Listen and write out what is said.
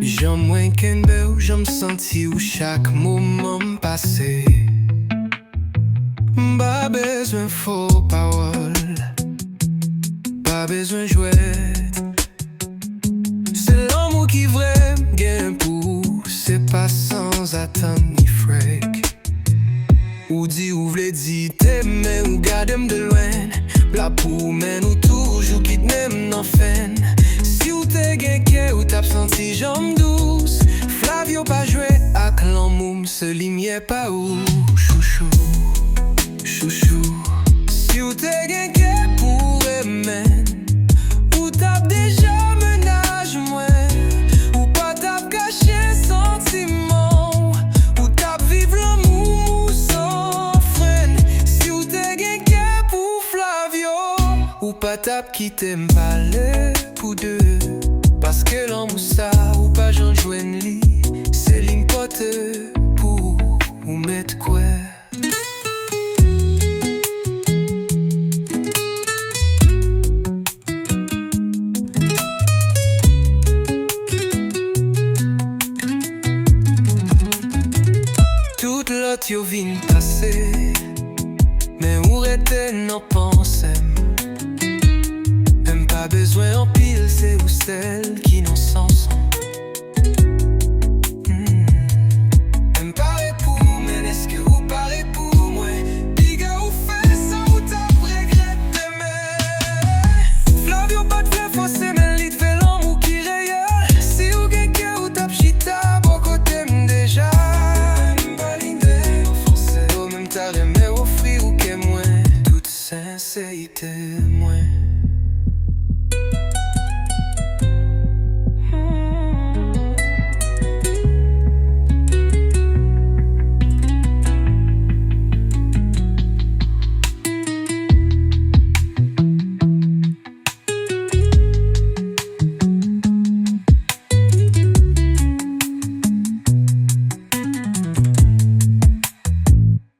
J'aime moins qu'un beau, j'aime sentir où chaque moment passé. Pas besoin faux paroles, pas besoin jouer. C'est l'amour qui vrai gain pour, c'est pas sans attendre ni freak. Ou dit ou v'lait dit t'aimer ou garder de loin. Bla pour men ou toujours quitte même n'en fin. Si ou t'es gain ou t'as senti jambe douce. Flavio pas joué ak l'amour se limier pas ou chouchou. Chouchou, si ou t'es gain pour aimer, ou t'as déjà ménage moins, ou pas t'as caché sentiment, ou t'as vivre l'amour sans frein. Si ou t'es gain pour Flavio, ou pas t'as quitté m'parler pour deux, parce que l'amour ça ou pas j'en joigne lit, c'est l'importe pour ou mettre quoi. Toute l'autre yo vin passer, mais où était n'en pensem. Même pas besoin en pile, c'est ou celle qui n'en sens